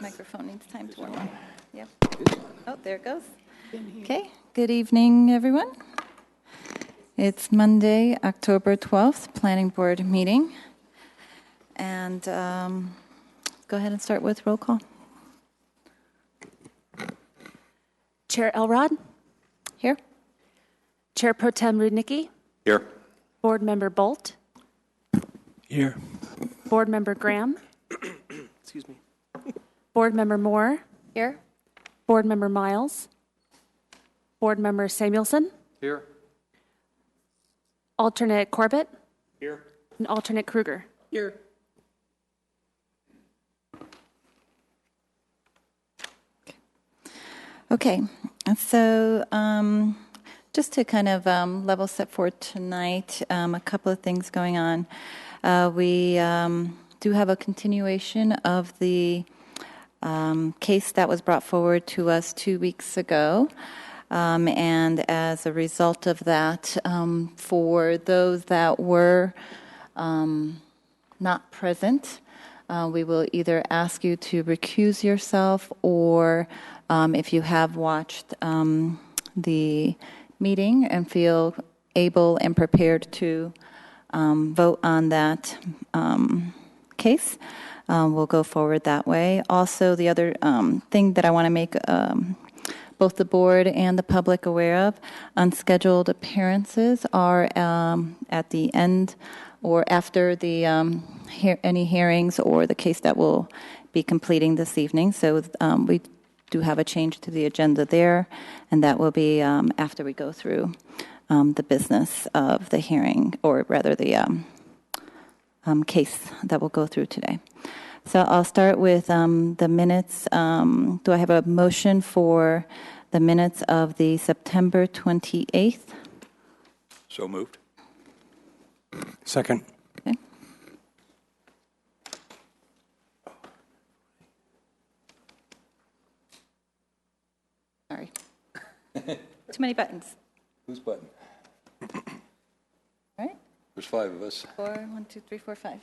Microphone needs time to warm up. Yep. Oh, there it goes. Okay. Good evening, everyone. It's Monday, October 12th, Planning Board meeting. And go ahead and start with roll call. Chair Elrod? Here. Chair Pro Tem Rudnicki? Here. Board Member Bolt? Here. Board Member Graham? Excuse me. Board Member Moore? Here. Board Member Miles? Board Member Samuelson? Here. Alternate Corbett? Here. And alternate Kruger? Here. Okay. So just to kind of level set for tonight, a couple of things going on. We do have a continuation of the case that was brought forward to us 2 weeks ago. And as a result of that, for those that were not present, we will either ask you to recuse yourself, or if you have watched the meeting and feel able and prepared to vote on that case, we'll go forward that way. Also, the other thing that I want to make both the board and the public aware of, unscheduled appearances are at the end or after the any hearings or the case that we'll be completing this evening. So we do have a change to the agenda there, and that will be after we go through the business of the hearing, or rather the case that we'll go through today. So I'll start with the minutes. Do I have a motion for the minutes of the September 28th? So moved. Second. Okay. Sorry. Too many buttons. Whose button? All right. There's 5 of us. 4, 1, 2, 3, 4, 5.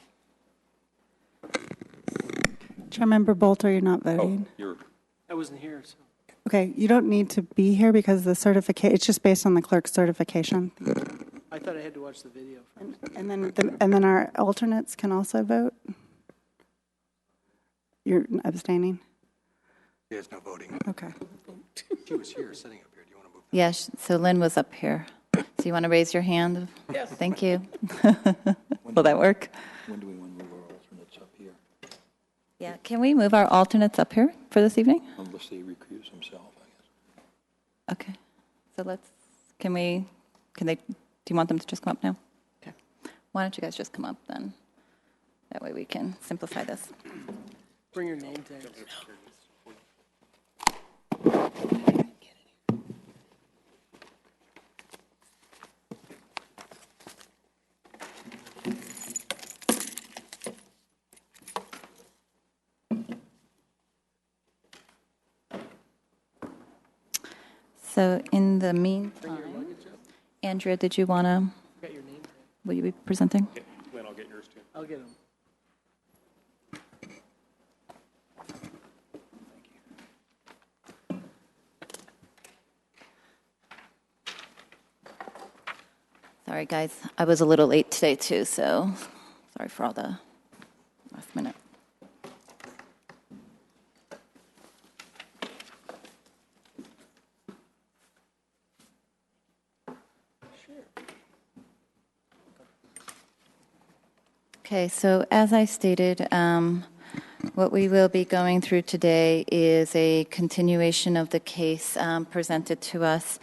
Chairmember Bolt, are you not voting? You're. I wasn't here, so. Okay, you don't need to be here because the certificate, it's just based on the clerk's certification. I thought I had to watch the video first. And then our alternates can also vote? You're abstaining? There's no voting. Okay. She was here, sitting up here. Do you want to move? Yes, so Lynn was up here. So you want to raise your hand? Yes. Thank you. Will that work? When do we want to move our alternates up here? Yeah, can we move our alternates up here for this evening? Unless they recuse themselves, I guess. Okay. So can they, do you want them to just come up now? Okay. Why don't you guys just come up then? That way we can simplify this. Bring your name tag. So in the meantime, Andrea, did you want to, Got your name tag. will you be presenting? Yeah, Glenn, I'll get yours too. I'll get them. Sorry, guys. I was a little late today, too, so sorry for all the last minute. Okay, so as I stated, what we will be going through today is a continuation of the case presented to us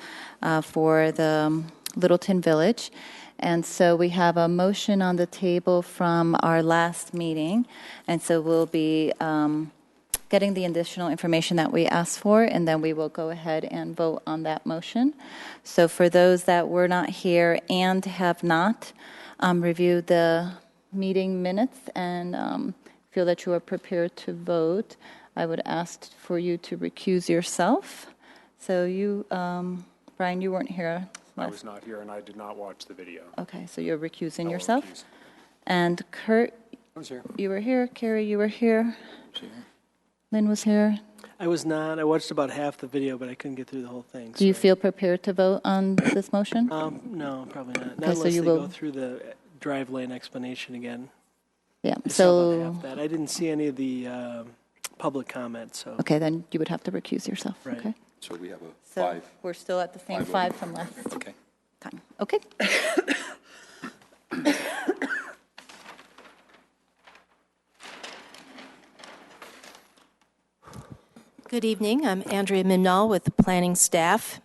for the Littleton Village. And so we have a motion on the table from our last meeting, and so we'll be getting the additional information that we asked for, and then we will go ahead and vote on that motion. So for those that were not here and have not reviewed the meeting minutes and feel that you are prepared to vote, I would ask for you to recuse yourself. So you, Brian, you weren't here. I was not here, and I did not watch the video. Okay, so you're recusing I will yourself. recuse. And Kurt, I was here. You were here. Carrie, you were here. Was here. Lynn was here. I was not. I watched about half the video, but I couldn't get through the whole thing. Do you so- feel prepared to vote on this motion? No, probably not. Not Okay, so unless you they will- go through the drive lane explanation again. Yeah. I saw about So, half that. I didn't see any of the public comment, so. okay, then you would have to recuse yourself. Right. Okay. So we have a So 5. we're still at the same 5 5 from last Okay. time. Okay. Good evening. I'm Andrea Minnall with the planning staff.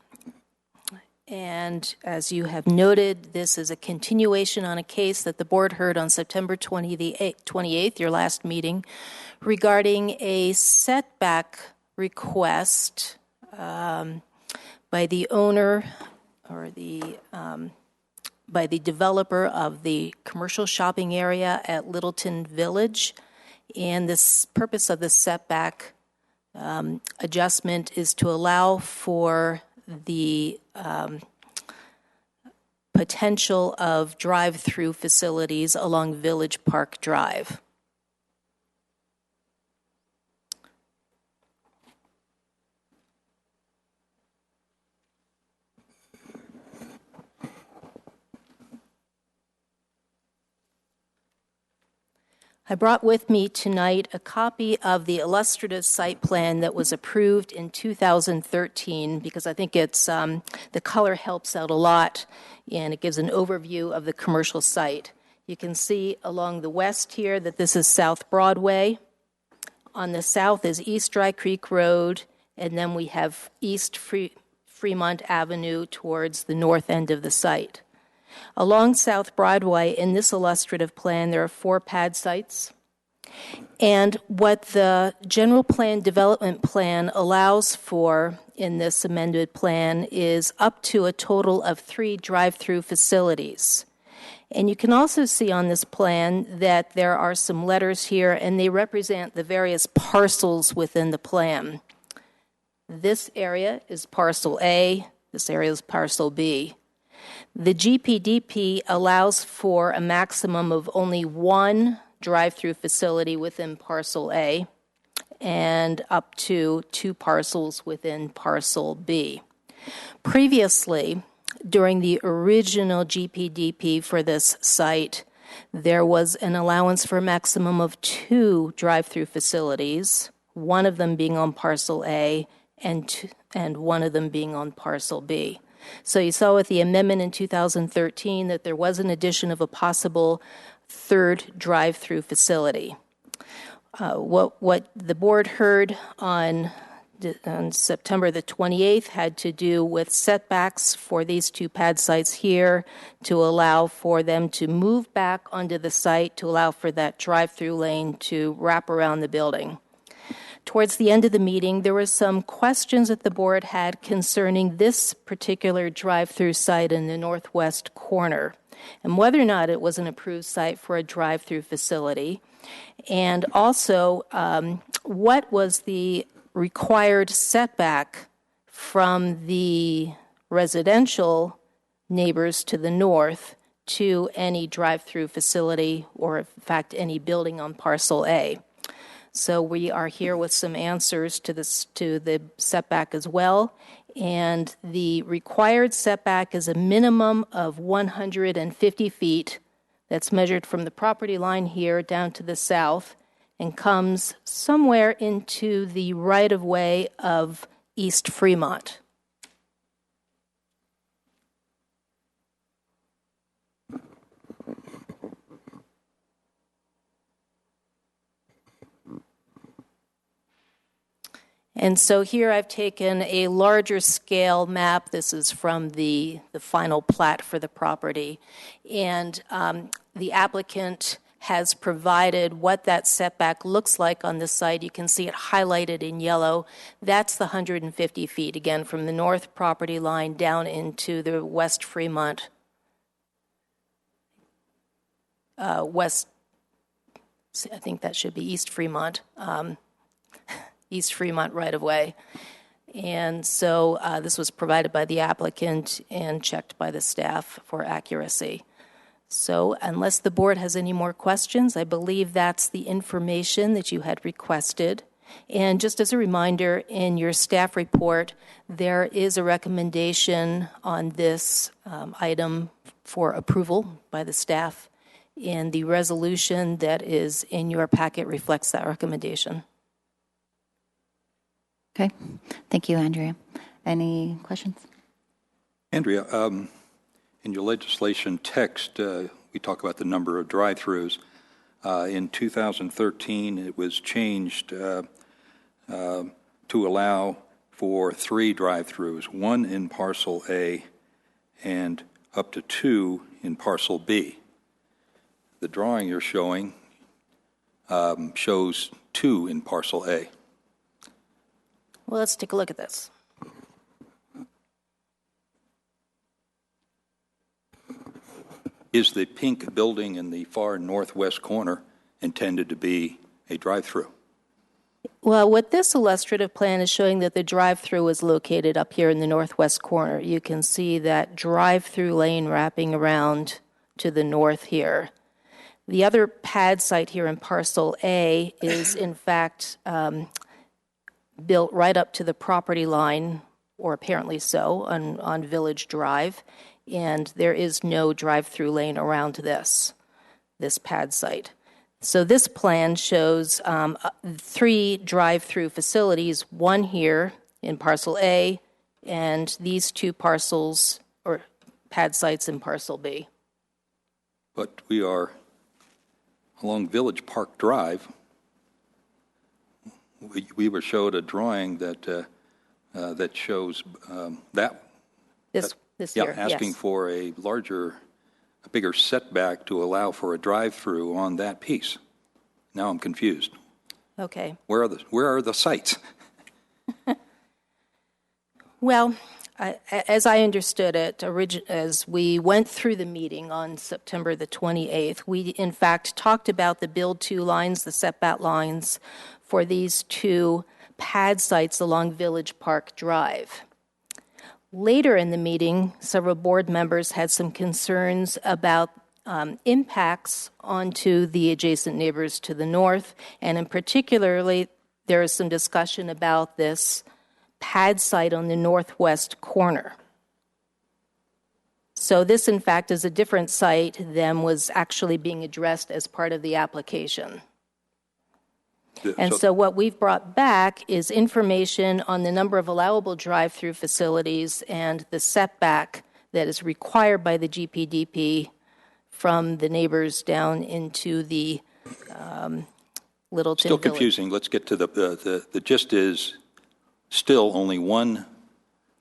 And as you have noted, this is a continuation on a case that the board heard on September 28th, your last meeting, regarding a setback request by the owner or by the developer of the commercial shopping area at Littleton Village. And this purpose of the setback adjustment is to allow for the potential of drive-through facilities along Village Park Drive. I brought with me tonight a copy of the illustrative site plan that was approved in 2013 because I think it's the color helps out a lot and it gives an overview of the commercial site. You can see along the west here that this is South Broadway. On the south is East Dry Creek Road, and then we have East Fremont Avenue towards the north end of the site. Along South Broadway, in this illustrative plan, there are 4 pad sites. And what the general plan development plan allows for in this amended plan is up to a total of 3 drive-through facilities. And you can also see on this plan that there are some letters here, and they represent the various parcels within the plan. This area is parcel A, this area is parcel B. The GPDP allows for a maximum of only 1 drive-through facility within parcel A and up to 2 parcels within parcel B. Previously, during the original GPDP for this site, there was an allowance for a maximum of 2 drive-through facilities, one of them being on parcel A and one of them being on parcel B. So you saw with the amendment in 2013 that there was an addition of a possible 3rd drive-through facility. What the board heard on September the 28th had to do with setbacks for these 2 pad sites here to allow for them to move back onto the site to allow for that drive-through lane to wrap around the building. Towards the end of the meeting, there were some questions that the board had concerning this particular drive-through site in the northwest corner and whether or not it was an approved site for a drive-through facility, and also what was the required setback from the residential neighbors to the north to any drive-through facility or, in fact, any building on parcel A. So we are here with some answers to the setback as well. And the required setback is a minimum of 150 feet that's measured from the property line here down to the south and comes somewhere into the right-of-way of East Fremont. And so here I've taken a larger scale map. This is from the final plat for the property. And the applicant has provided what that setback looks like on the site. You can see it highlighted in yellow. That's the 150 feet, again, from the north property line down into the West Fremont, west, I think that should be East Fremont. East Fremont right-of-way. And so this was provided by the applicant and checked by the staff for accuracy. So unless the board has any more questions, I believe that's the information that you had requested. And just as a reminder, in your staff report, there is a recommendation on this item for approval by the staff, and the resolution that is in your packet reflects that recommendation. Okay. Thank you, Andrea. Any questions? Andrea, in your legislation text, we talk about the number of drive-throughs. In 2013, it was changed to allow for 3 drive-throughs, 1 in Parcel A and up to 2 in Parcel B. The drawing you're showing shows 2 in Parcel A. Well, let's take a look at this. Is the pink building in the far northwest corner intended to be a drive-through? Well, what this illustrative plan is showing that the drive-through is located up here in the northwest corner. You can see that drive-through lane wrapping around to the north here. The other pad site here in Parcel A is, in fact, built right up to the property line, or apparently so, on Village Drive, and there is no drive-through lane around this pad site. So this plan shows 3 drive-through facilities, 1 here in Parcel A, and these 2 parcels or pad sites in Parcel B. But we are along Village Park Drive. We were showed a drawing that that shows that. This here, asking yes. for a bigger setback to allow for a drive-through on that piece. Now I'm confused. Okay. Where are the sites? Well, as I understood it, as we went through the meeting on September the 28th, we in fact talked about the build 2 lines, the setback lines for these 2 pad sites along Village Park Drive. Later in the meeting, several board members had some concerns about impacts onto the adjacent neighbors to the north, and in particularly, there is some discussion about this pad site on the northwest corner. So this, in fact, is a different site than was actually being addressed as part of the application. And so what we've brought back is information on the number of allowable drive-through facilities and the setback that is required by the GPDP from the neighbors down into the Littleton Still Village. confusing. Let's get to the gist is still only 1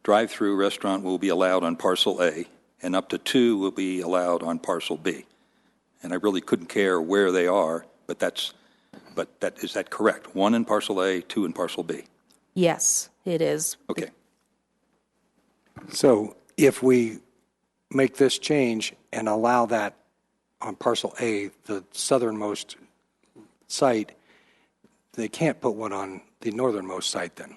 drive-through restaurant will be allowed on Parcel A, and up to 2 will be allowed on Parcel B. And I really couldn't care where they are, but is that correct? 1 in Parcel A, 2 in Parcel B? Yes, it is. Okay. So if we make this change and allow that on Parcel A, the southernmost site, they can't put one on the northernmost site then,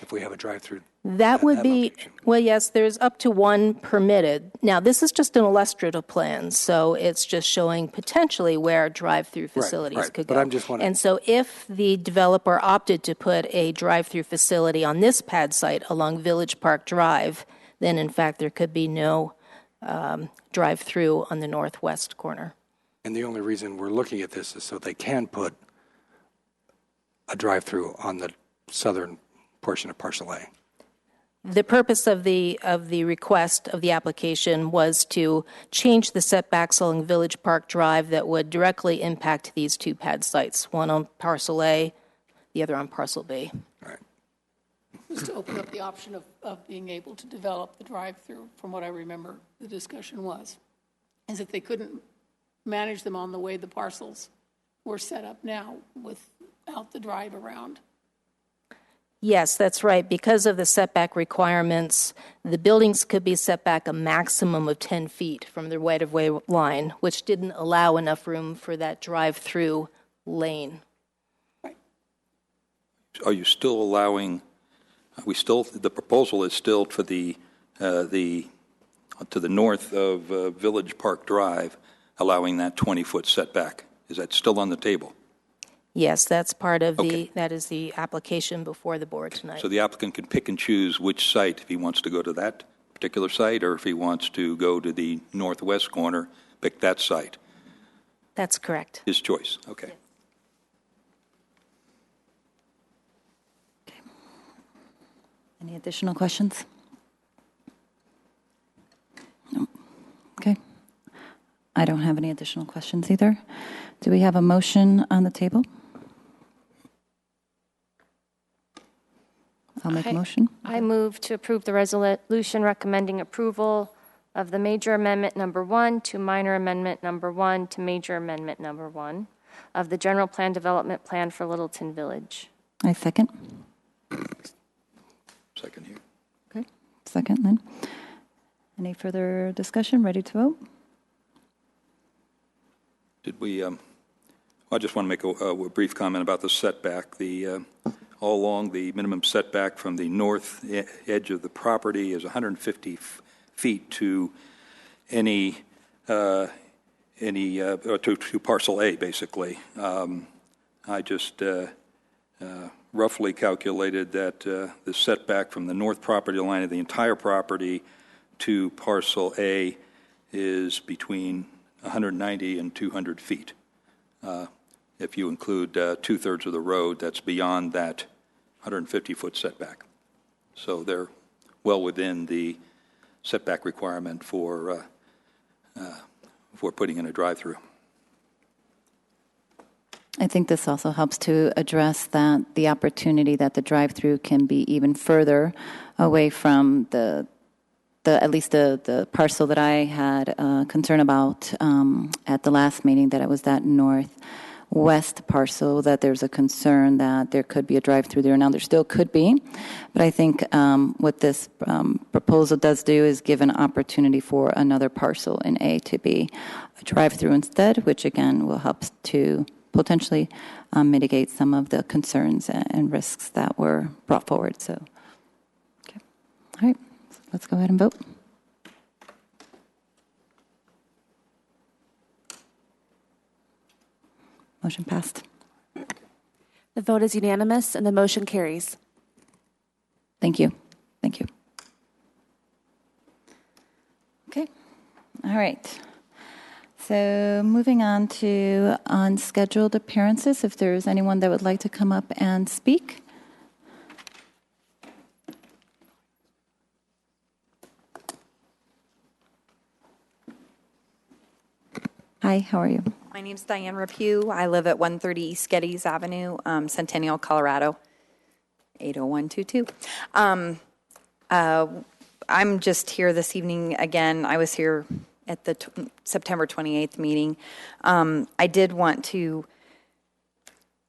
if we have a drive-through. That would be, location. well, yes, there's up to 1 permitted. Now, this is just an illustrative plan, so it's just showing potentially where drive-through facilities right. could But go. I'm just wondering. And so if the developer opted to put a drive-through facility on this pad site along Village Park Drive, then in fact there could be no drive-through on the northwest corner. And the only reason we're looking at this is so they can put a drive-through on the southern portion of Parcel A. The purpose of the request of the application was to change the setbacks along Village Park Drive that would directly impact these 2 pad sites, one on Parcel A, the other on Parcel B. Right. Was to open up the option of being able to develop the drive-through, from what I remember the discussion was, is if they couldn't manage them on the way the parcels were set up now without the drive around. Yes, that's right. Because of the setback requirements, the buildings could be set back a maximum of 10 feet from the right-of-way line, which didn't allow enough room for that drive-through lane. Are you still allowing, the proposal is still for the to the north of Village Park Drive, allowing that 20-foot setback. Is that still on the table? Yes, that's part of Okay. that is the application before the board tonight. So the applicant can pick and choose which site, if he wants to go to that particular site, or if he wants to go to the northwest corner, pick that site. That's correct. His choice, okay. Any additional questions? No. Okay. I don't have any additional questions either. Do we have a motion on the table? I'll make a motion. I move to approve the resolution recommending approval of the major amendment number 1 to minor amendment number 1 to major amendment number 1 of the general plan development plan for Littleton Village. I second. Second here. Okay. Second then. Any further discussion? Ready to vote? Did we, I just want to make a brief comment about the setback. All along, the minimum setback from the north edge of the property is 150 feet to to parcel A, basically. I just roughly calculated that the setback from the north property line of the entire property to parcel A is between 190 and 200 feet. If you include two-thirds of the road, that's beyond that 150-foot setback. So they're well within the setback requirement for putting in a drive-through. I think this also helps to address that the opportunity that the drive-through can be even further away from the at least the parcel that I had concern about at the last meeting, that it was that northwest parcel, that there's a concern that there could be a drive-through there. Now, there still could be, but I think what this proposal does do is give an opportunity for another parcel in A to be a drive-through instead, which again will help to potentially mitigate some of the concerns and risks that were brought forward. So, okay. All right. Let's go ahead and vote. Motion passed. The vote is unanimous and the motion carries. Thank you. Thank you. Okay. All right. So moving on to unscheduled appearances, if there is anyone that would like to come up and speak. Hi, how are you? My name's Diane Rapue. I live at 130 East Geddes Avenue, Centennial, Colorado, 80122. I'm just here this evening again. I was here at the September 28th meeting. I did want to,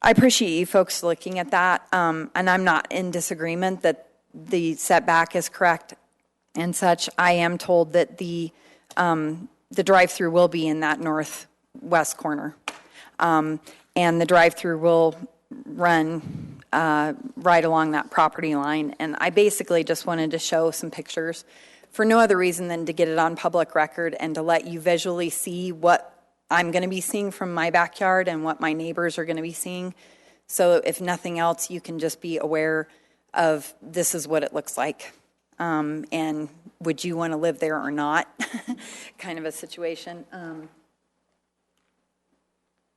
I appreciate you folks looking at that, and I'm not in disagreement that the setback is correct and such. I am told that the drive-through will be in that northwest corner, and the drive-through will run right along that property line. And I basically just wanted to show some pictures for no other reason than to get it on public record and to let you visually see what I'm going to be seeing from my backyard and what my neighbors are going to be seeing. So if nothing else, you can just be aware of this is what it looks like. And would you want to live there or not? Kind of a situation.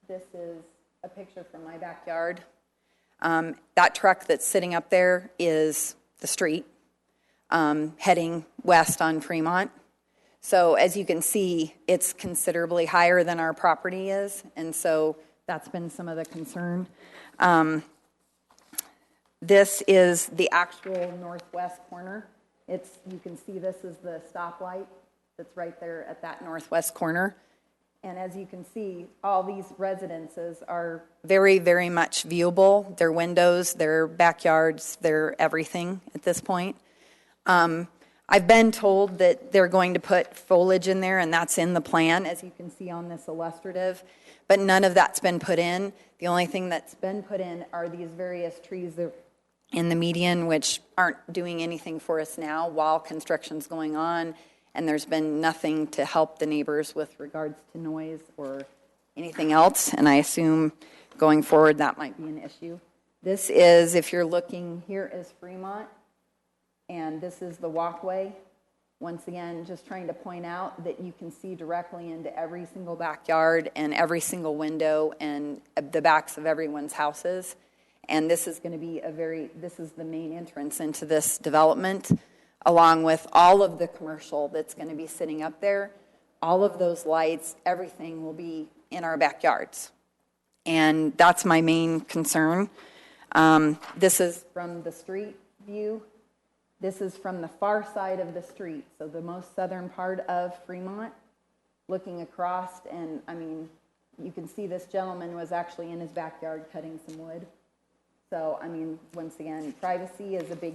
This is a picture from my backyard. That truck that's sitting up there is the street, heading west on Fremont. So as you can see, it's considerably higher than our property is, and so that's been some of the concern. This is the actual northwest corner. You can see this is the stoplight that's right there at that northwest corner. And as you can see, all these residences are very, very much viewable. Their windows, their backyards, their everything at this point. I've been told that they're going to put foliage in there, and that's in the plan, as you can see on this illustrative. But none of that's been put in. The only thing that's been put in are these various trees that in the median, which aren't doing anything for us now while construction's going on. and there's been nothing to help the neighbors with regards to noise or anything else, and I assume going forward that might be an issue. This is, if you're looking, here is Fremont, and this is the walkway. Once again, just trying to point out that you can see directly into every single backyard and every single window and the backs of everyone's houses. And this is going to be this is the main entrance into this development, along with all of the commercial that's going to be sitting up there. All of those lights, everything will be in our backyards. And that's my main concern. This is from the street view. This is from the far side of the street, so the most southern part of Fremont, looking across, and I mean, you can see this gentleman was actually in his backyard cutting some wood. So, I mean, once again, privacy is a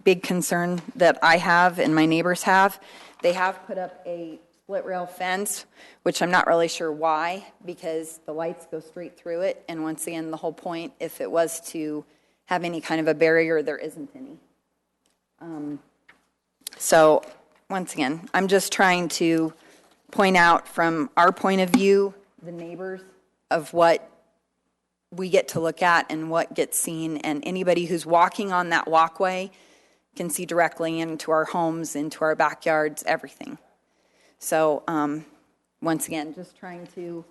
big concern that I have and my neighbors have. They have put up a split rail fence, which I'm not really sure why, because the lights go straight through it, and once again, the whole point, if it was to have any kind of a barrier, there isn't any. So, once again, I'm just trying to point out from our point of view, the neighbors, of what we get to look at and what gets seen, and anybody who's walking on that walkway can see directly into our homes, into our backyards, everything. So, once again, just trying to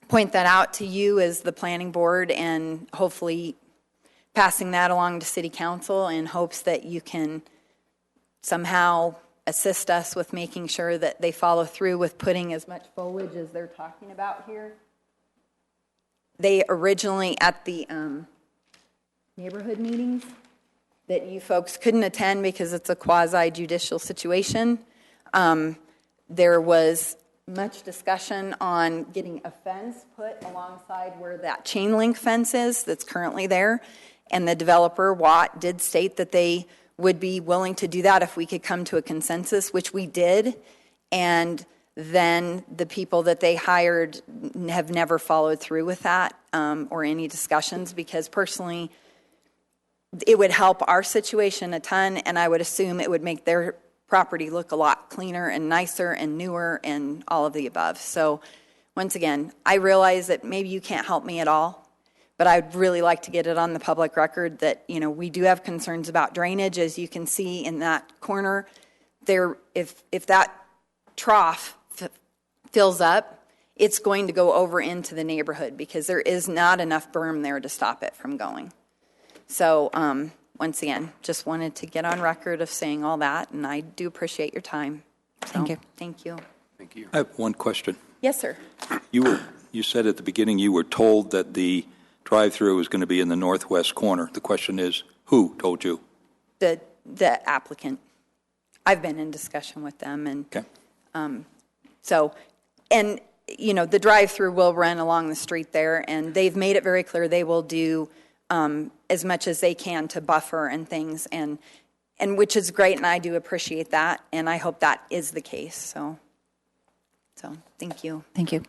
point that out to you as the planning board, and hopefully passing that along to City Council in hopes that you can somehow assist us with making sure that they follow through with putting as much foliage as they're talking about here. They originally, at the neighborhood meetings that you folks couldn't attend because it's a quasi-judicial situation, there was much discussion on getting a fence put alongside where that chain link fence is that's currently there. And the developer, Watt, did state that they would be willing to do that if we could come to a consensus, which we did. And then the people that they hired have never followed through with that or any discussions, because personally, it would help our situation a ton, and I would assume it would make their property look a lot cleaner and nicer and newer and all of the above. So once again, I realize that maybe you can't help me at all, but I'd really like to get it on the public record that, you know, we do have concerns about drainage. As you can see in that corner there, if that trough fills up, it's going to go over into the neighborhood because there is not enough berm there to stop it from going. So once again, just wanted to get on record of saying all that, and I do appreciate your time. So, Thank you. Thank you. Thank you. I have one question. Yes, sir. You said at the beginning you were told that the drive-through was going to be in the northwest corner. The question is, who told you? The applicant. I've been in discussion with them, and okay. So, and you know, the drive-through will run along the street there, and they've made it very clear they will do as much as they can to buffer and things, and which is great, and I do appreciate that, and I hope that is the case. So thank you. Thank you.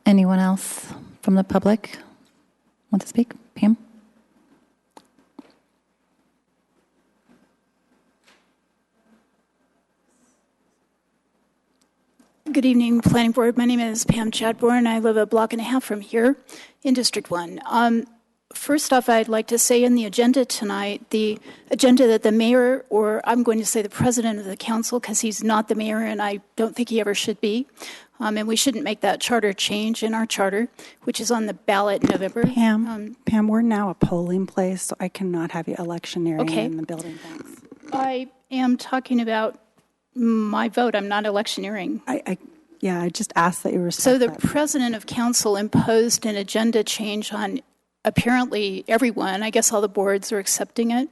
Anyone else from the public want to speak? Pam? Good evening, Planning Board. My name is Pam Chadbourne. I live a block and a half from here in District 1. First off, I'd like to say in the agenda tonight, the agenda that the mayor, or I'm going to say the president of the council, because he's not the mayor and I don't think he ever should be, and we shouldn't make that charter change in our charter, which is on the ballot in November. Pam, we're now a polling place, so I cannot have you electioneering in the building. Thanks. I am talking about my vote. I'm not electioneering. I just asked that you respect So the that. president of council imposed an agenda change on apparently everyone. I guess all the boards are accepting it.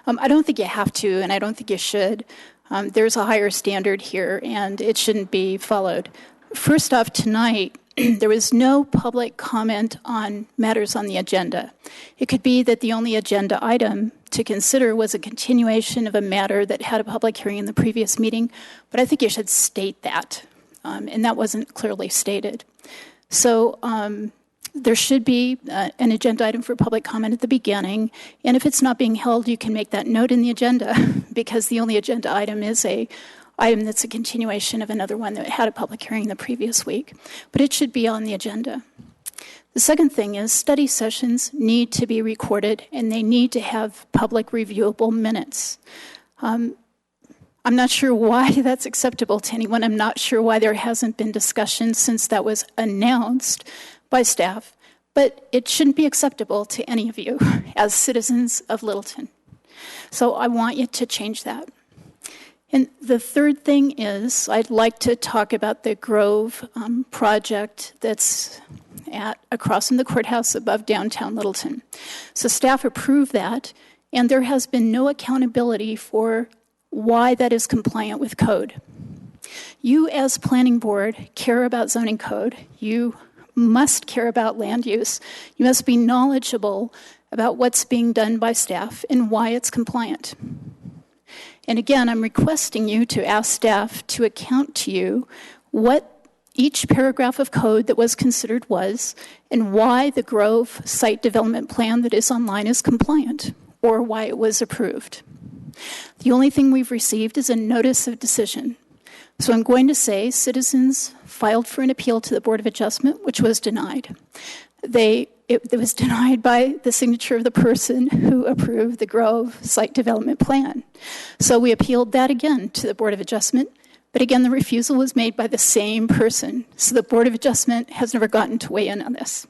I don't think you have to, and I don't think you should. There's a higher standard here, and it shouldn't be followed. First off, tonight, there was no public comment on matters on the agenda. It could be that the only agenda item to consider was a continuation of a matter that had a public hearing in the previous meeting, but I think you should state that, and that wasn't clearly stated. So There should be an agenda item for public comment at the beginning, and if it's not being held, you can make that note in the agenda because the only agenda item is a item that's a continuation of another one that had a public hearing the previous week, but it should be on the agenda. The second thing is study sessions need to be recorded and they need to have public reviewable minutes. I'm not sure why that's acceptable to anyone. I'm not sure why there hasn't been discussion since that was announced by staff, but it shouldn't be acceptable to any of you as citizens of Littleton. So I want you to change that. And the third thing is I'd like to talk about the Grove project that's across from the courthouse above downtown Littleton. So staff approved that, and there has been no accountability for why that is compliant with code. You as planning board care about zoning code. You must care about land use. You must be knowledgeable about what's being done by staff and why it's compliant. And again, I'm requesting you to ask staff to account to you what each paragraph of code that was considered was and why the Grove site development plan that is online is compliant or why it was approved. The only thing we've received is a notice of decision. So I'm going to say citizens filed for an appeal to the Board of Adjustment, which was denied. It was denied by the signature of the person who approved the Grove site development plan. So we appealed that again to the Board of Adjustment, but again the refusal was made by the same person. So the Board of Adjustment has never gotten to weigh in on this.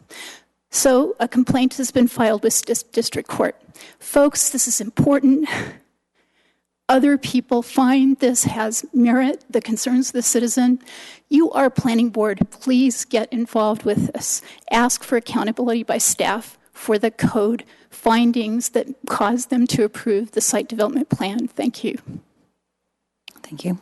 So a complaint has been filed with district court. Folks, this is important. Other people find this has merit, the concerns of the citizen. You are planning board. Please get involved with this. Ask for accountability by staff for the code findings that caused them to approve the site development plan. Thank you. Thank you.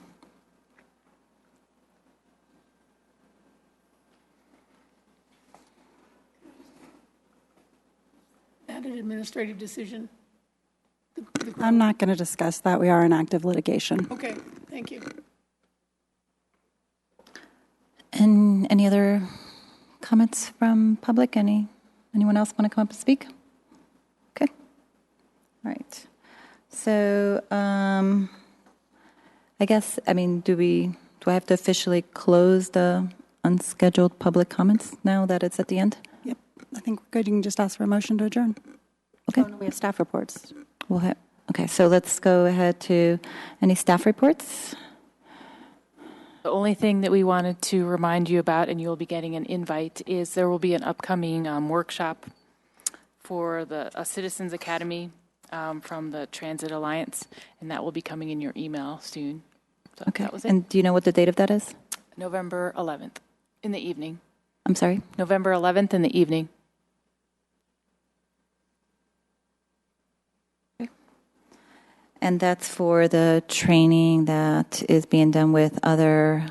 That an administrative decision? I'm not going to discuss that. We are in active litigation. Okay, thank you. And any other comments from public? Anyone else want to come up and speak? Okay. All right. So I guess, do I have to officially close the unscheduled public comments now that it's at the end? Yep. I think we're good. You can just ask for a motion to adjourn. Okay. Oh, no, we have staff reports. Okay, so let's go ahead to any staff reports. The only thing that we wanted to remind you about, and you'll be getting an invite, is there will be an upcoming workshop for a Citizens Academy from the Transit Alliance, and that will be coming in your email soon. So Okay, that was it. and do you know what the date of that is? November 11th in the evening. I'm sorry? November 11th in the evening. And that's for the training that is being done with other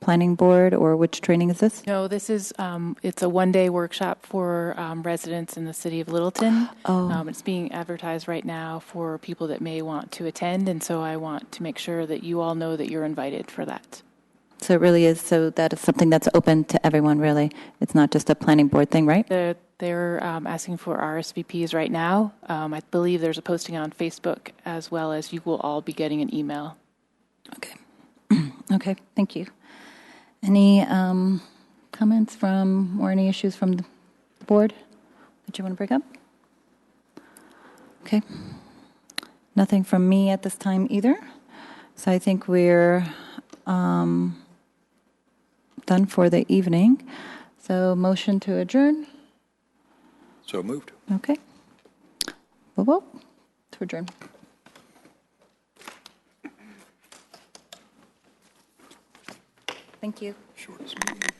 planning board, or which training is this? No, this is, it's a one-day workshop for residents in the city of Littleton. It's being advertised right now for people that may want to attend, and so I want to make sure that you all know that you're invited for that. So it really is, so that is something that's open to everyone, really. It's not just a planning board thing, right? They're asking for RSVPs right now. I believe there's a posting on Facebook, as well as you will all be getting an email. Okay. Okay, thank you. Any comments from, or any issues from the board that you want to bring up? Okay. Nothing from me at this time either. So I think we're done for the evening. So motion to adjourn. So moved. Okay. To adjourn. Thank you. Shortest meeting.